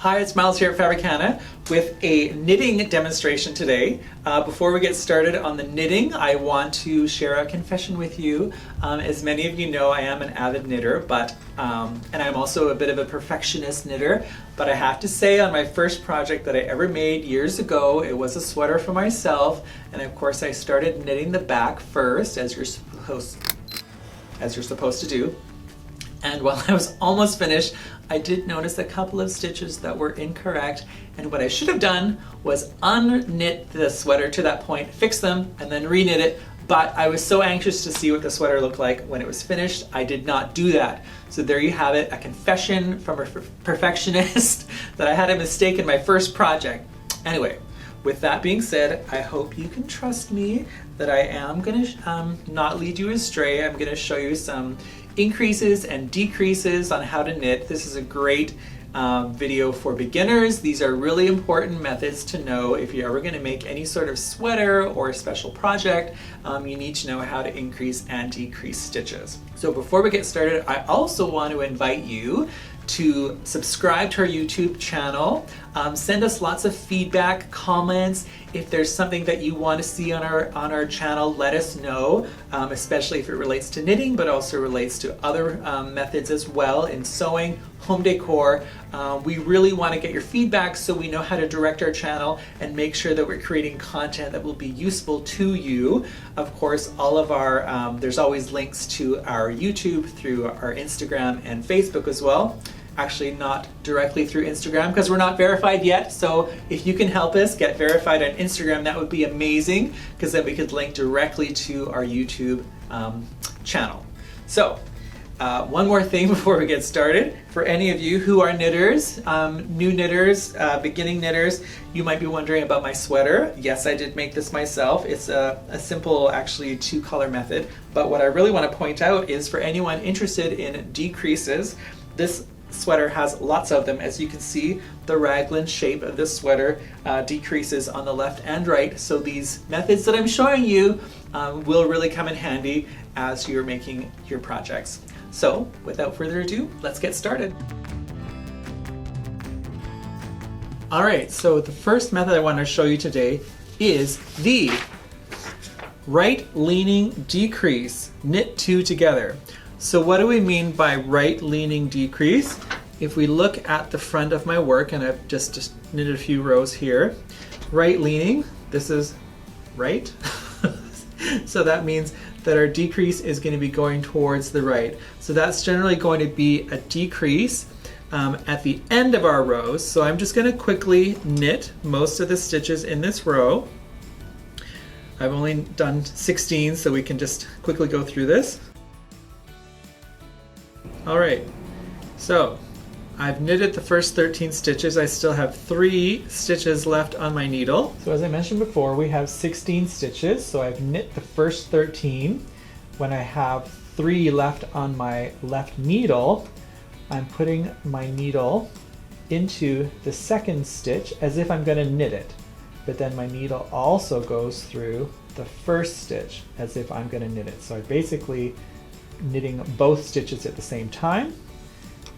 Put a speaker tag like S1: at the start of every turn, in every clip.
S1: Hi, it's Miles here at Fabricana with a knitting demonstration today. Before we get started on the knitting, I want to share a confession with you. As many of you know, I am an avid knitter, and I'm also a bit of a perfectionist knitter. But I have to say, on my first project that I ever made years ago, it was a sweater for myself, and of course I started knitting the back first, as you're supposed to do. And while I was almost finished, I did notice a couple of stitches that were incorrect, and what I should have done was unknit the sweater to that point, fix them, and then reknit it. But I was so anxious to see what the sweater looked like when it was finished, I did not do that. So there you have it, a confession from a perfectionist that I had a mistake in my first project. Anyway, with that being said, I hope you can trust me that I am going to not lead you astray. I'm going to show you some increases and decreases on how to knit. This is a great video for beginners. These are really important methods to know if you're ever going to make any sort of sweater or a special project. You need to know how to increase and decrease stitches. So before we get started, I also want to invite you to subscribe to our YouTube channel. Send us lots of feedback, comments. If there's something that you want to see on our channel, let us know, especially if it relates to knitting, but also relates to other methods as well in sewing, home decor. We really want to get your feedback so we know how to direct our channel and make sure that we're creating content that will be useful to you. Of course, all of our, there's always links to our YouTube through our Instagram and Facebook as well. Actually, not directly through Instagram because we're not verified yet. So if you can help us get verified on Instagram, that would be amazing, because then we could link directly to our YouTube channel. So one more thing before we get started. For any of you who are knitters, new knitters, beginning knitters, you might be wondering about my sweater. Yes, I did make this myself. It's a simple, actually, two-color method. But what I really want to point out is for anyone interested in decreases, this sweater has lots of them. As you can see, the raglan shape of this sweater decreases on the left and right. So these methods that I'm showing you will really come in handy as you're making your projects. So without further ado, let's get started. All right, so the first method I want to show you today is the right leaning decrease, knit two together. So what do we mean by right leaning decrease? If we look at the front of my work, and I've just knitted a few rows here, right leaning, this is right. So that means that our decrease is going to be going towards the right. So that's generally going to be a decrease at the end of our rows. So I'm just going to quickly knit most of the stitches in this row. I've only done 16, so we can just quickly go through this. All right, so I've knitted the first 13 stitches. I still have 3 stitches left on my needle. So as I mentioned before, we have 16 stitches. So I've knit the first 13. When I have 3 left on my left needle, I'm putting my needle into the second stitch as if I'm going to knit it. But then my needle also goes through the first stitch as if I'm going to knit it. So I basically knitting both stitches at the same time.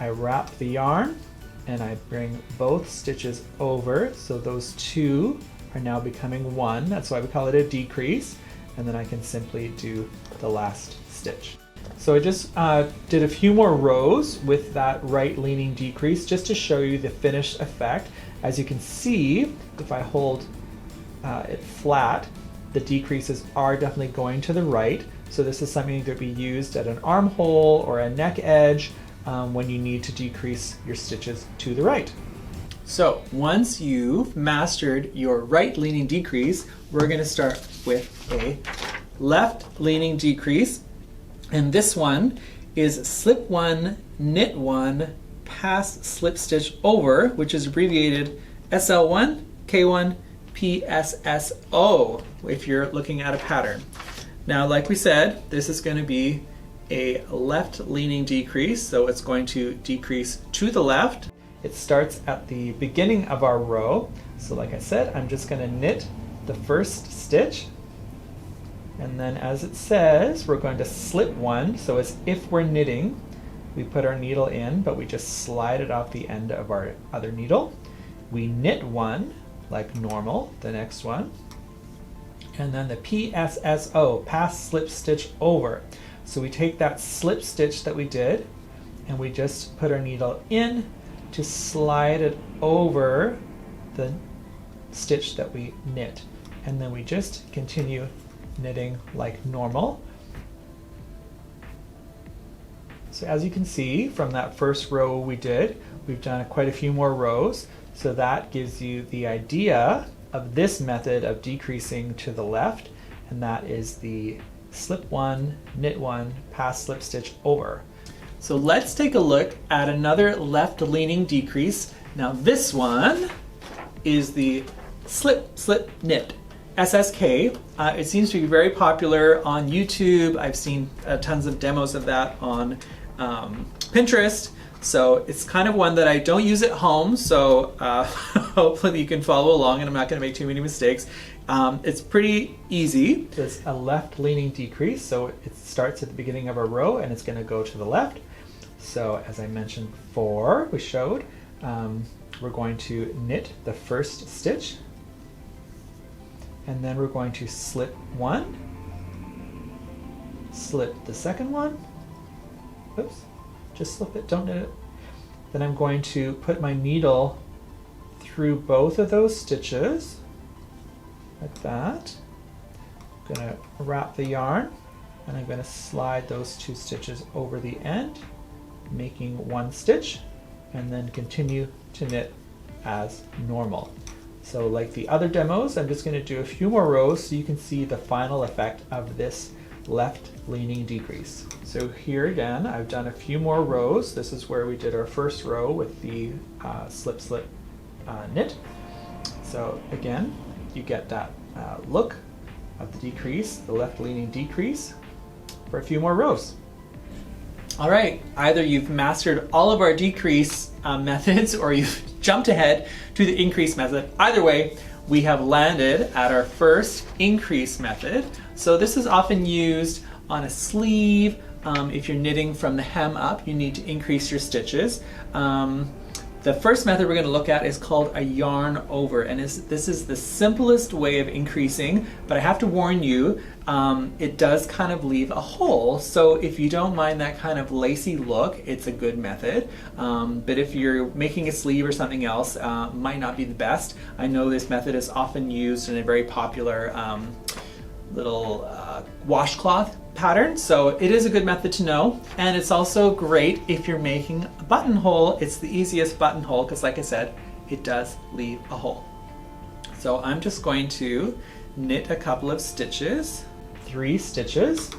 S1: I wrap the yarn and I bring both stitches over, so those two are now becoming one. That's why we call it a decrease, and then I can simply do the last stitch. So I just did a few more rows with that right leaning decrease just to show you the finished effect. As you can see, if I hold it flat, the decreases are definitely going to the right. So this is something that can be used at an armhole or a neck edge when you need to decrease your stitches to the right. So once you've mastered your right leaning decrease, we're going to start with a left leaning decrease. And this one is slip one, knit one, pass slip stitch over, which is abbreviated SL1, K1, psso if you're looking at a pattern. Now, like we said, this is going to be a left leaning decrease, so it's going to decrease to the left. It starts at the beginning of our row. So like I said, I'm just going to knit the first stitch, and then as it says, we're going to slip one, so as if we're knitting, we put our needle in, but we just slide it off the end of our other needle. We knit one like normal, the next one, and then the psso, pass slip stitch over. So we take that slip stitch that we did and we just put our needle in to slide it over the stitch that we knit, and then we just continue knitting like normal. So as you can see from that first row we did, we've done quite a few more rows, so that gives you the idea of this method of decreasing to the left, and that is the slip one, knit one, pass slip stitch over. So let's take a look at another left leaning decrease. Now this one is the slip, slip, knit, SSK. It seems to be very popular on YouTube. I've seen tons of demos of that on Pinterest. So it's kind of one that I don't use at home, so hopefully you can follow along and I'm not going to make too many mistakes. It's pretty easy. It's a left leaning decrease, so it starts at the beginning of a row and it's going to go to the left. So as I mentioned before, we showed, we're going to knit the first stitch, and then we're going to slip one, slip the second one, oops, just slip it, don't knit it. Then I'm going to put my needle through both of those stitches, like that. I'm going to wrap the yarn, and I'm going to slide those two stitches over the end, making one stitch, and then continue to knit as normal. So like the other demos, I'm just going to do a few more rows so you can see the final effect of this left leaning decrease. So here again, I've done a few more rows. This is where we did our first row with the slip, slip, knit. So again, you get that look of the decrease, the left leaning decrease, for a few more rows. All right, either you've mastered all of our decrease methods or you've jumped ahead to the increase method. Either way, we have landed at our first increase method. So this is often used on a sleeve. If you're knitting from the hem up, you need to increase your stitches. The first method we're going to look at is called a yarn over, and this is the simplest way of increasing, but I have to warn you, it does kind of leave a hole. So if you don't mind that kind of lacy look, it's a good method. But if you're making a sleeve or something else, might not be the best. I know this method is often used in a very popular little washcloth pattern, so it is a good method to know, and it's also great if you're making a buttonhole. It's the easiest buttonhole because, like I said, it does leave a hole. So I'm just going to knit a couple of stitches, 3 stitches.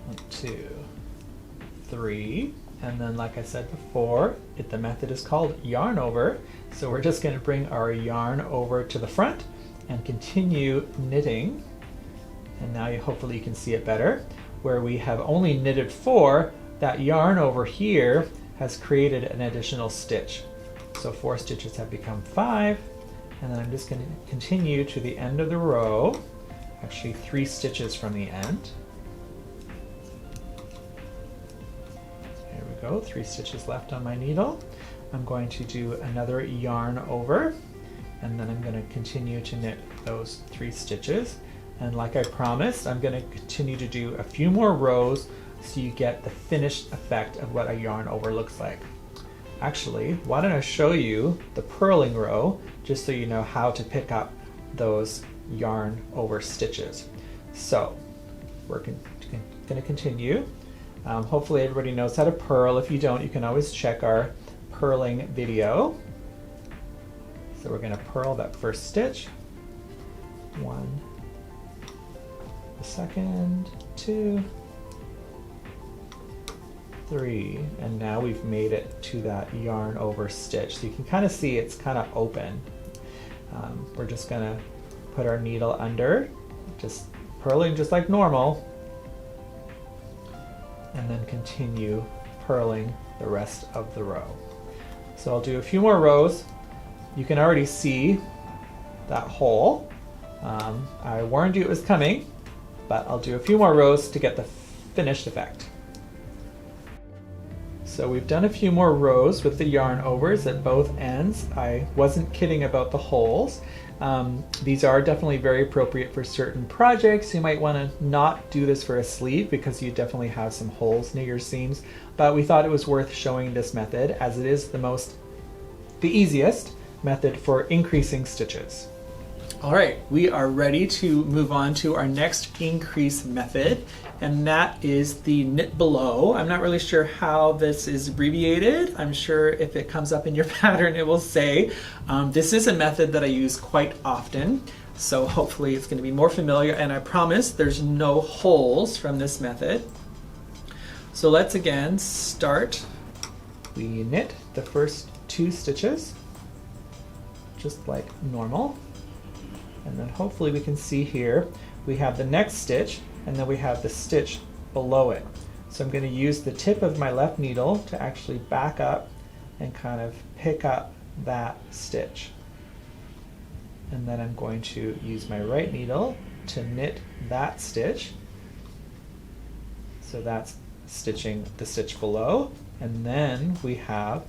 S1: 1, 2, 3. And then, like I said before, the method is called yarn over. So we're just going to bring our yarn over to the front and continue knitting. And now hopefully you can see it better. Where we have only knitted 4, that yarn over here has created an additional stitch. So 4 stitches have become 5. And then I'm just going to continue to the end of the row, actually 3 stitches from the end. There we go, 3 stitches left on my needle. I'm going to do another yarn over, and then I'm going to continue to knit those 3 stitches. And like I promised, I'm going to continue to do a few more rows so you get the finished effect of what a yarn over looks like. Actually, why don't I show you the purling row just so you know how to pick up those yarn over stitches. So we're going to continue. Hopefully everybody knows how to purl. If you don't, you can always check our purling video. So we're going to purl that first stitch, 1, the second, 2, 3, and now we've made it to that yarn over stitch. So you can kind of see it's kind of open. We're just going to put our needle under, just purling just like normal, and then continue purling the rest of the row. So I'll do a few more rows. You can already see that hole. I warned you it was coming. but I'll do a few more rows to get the finished effect. So we've done a few more rows with the yarn overs at both ends. I wasn't kidding about the holes. These are definitely very appropriate for certain projects. You might want to not do this for a sleeve because you definitely have some holes near your seams, but we thought it was worth showing this method as it is the easiest method for increasing stitches. All right, we are ready to move on to our next increase method, and that is the knit below. I'm not really sure how this is abbreviated. I'm sure if it comes up in your pattern, it will say. This is a method that I use quite often, so hopefully it's going to be more familiar, and I promise there's no holes from this method. So let's again start. We knit the first 2 stitches, just like normal. And then hopefully we can see here, we have the next stitch and then we have the stitch below it. So I'm going to use the tip of my left needle to actually back up and kind of pick up that stitch. And then I'm going to use my right needle to knit that stitch. So that's stitching the stitch below. And then we have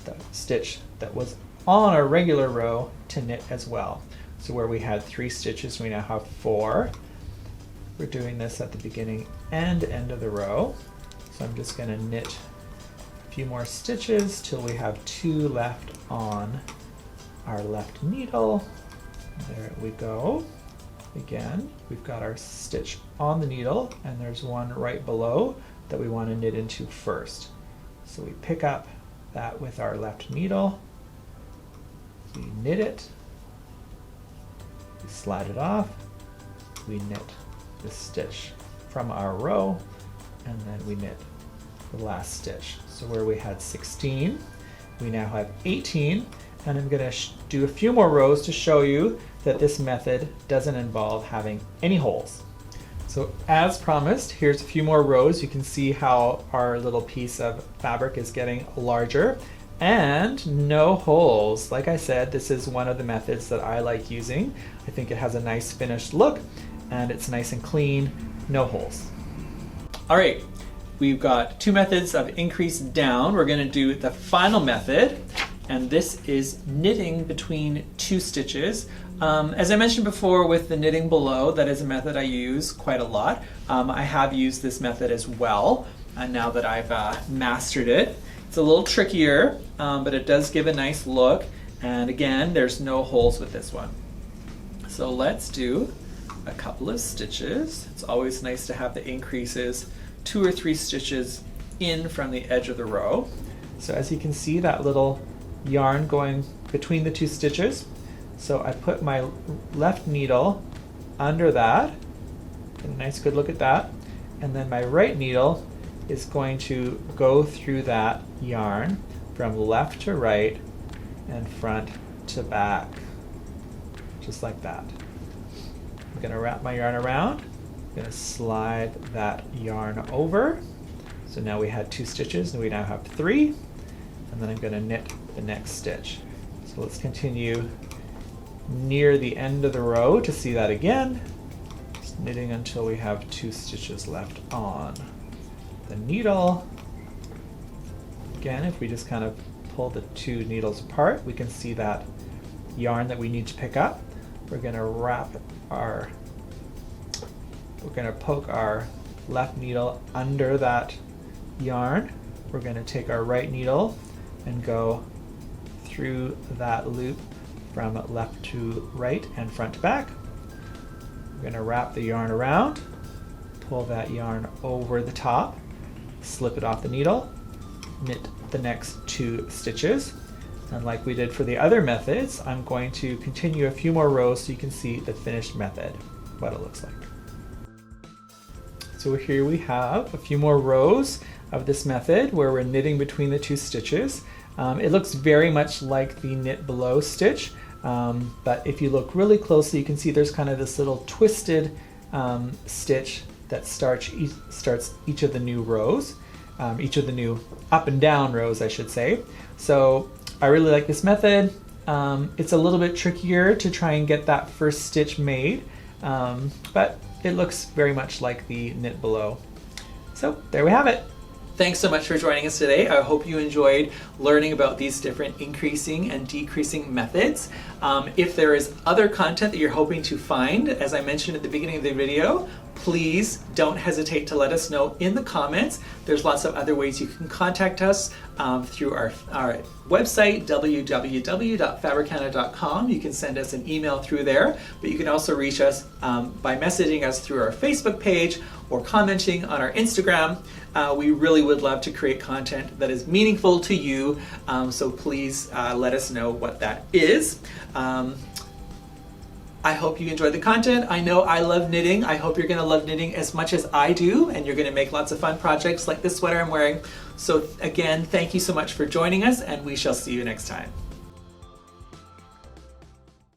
S1: the stitch that was on our regular row to knit as well. So where we had 3 stitches, we now have 4. We're doing this at the beginning and end of the row. So I'm just going to knit a few more stitches till we have 2 left on our left needle. There we go. Again, we've got our stitch on the needle and there's one right below that we want to knit into first. So we pick up that with our left needle, we knit it, we slide it off, we knit the stitch from our row, and then we knit the last stitch. So where we had 16, we now have 18, and I'm going to do a few more rows to show you that this method doesn't involve having any holes. So as promised, here's a few more rows. You can see how our little piece of fabric is getting larger. And no holes. Like I said, this is one of the methods that I like using. I think it has a nice finished look and it's nice and clean, no holes. All right, we've got 2 methods of increase down. We're going to do the final method, and this is knitting between 2 stitches. As I mentioned before with the knitting below, that is a method I use quite a lot. I have used this method as well, and now that I've mastered it. It's a little trickier, but it does give a nice look. And again, there's no holes with this one. So let's do a couple of stitches. It's always nice to have the increases 2 or 3 stitches in from the edge of the row. So as you can see, that little yarn going between the 2 stitches. So I put my left needle under that. Get a nice good look at that. And then my right needle is going to go through that yarn from left to right and front to back, just like that. I'm going to wrap my yarn around, I'm going to slide that yarn over. So now we had 2 stitches and we now have 3, and then I'm going to knit the next stitch. So let's continue near the end of the row to see that again, just knitting until we have 2 stitches left on the needle. Again, if we just kind of pull the 2 needles apart, we can see that yarn that we need to pick up. We're going to poke our left needle under that yarn. We're going to take our right needle and go through that loop from left to right and front to back. We're going to wrap the yarn around, pull that yarn over the top, slip it off the needle, knit the next 2 stitches. And like we did for the other methods, I'm going to continue a few more rows so you can see the finished method, what it looks like. So here we have a few more rows of this method where we're knitting between the 2 stitches. It looks very much like the knit below stitch, but if you look really closely, you can see there's kind of this little twisted stitch that starts each of the new rows, each of the new up and down rows, I should say. So I really like this method. It's a little bit trickier to try and get that first stitch made, but it looks very much like the knit below. So there we have it. Thanks so much for joining us today. I hope you enjoyed learning about these different increasing and decreasing methods. If there is other content that you're hoping to find, as I mentioned at the beginning of the video, please don't hesitate to let us know in the comments. There's lots of other ways you can contact us through our website, www.fabricana.com. You can send us an email through there, but you can also reach us by messaging us through our Facebook page or commenting on our Instagram. We really would love to create content that is meaningful to you, so please let us know what that is. I hope you enjoyed the content. I know I love knitting. I hope you're going to love knitting as much as I do, and you're going to make lots of fun projects like this sweater I'm wearing. So again, thank you so much for joining us, and we shall see you next time.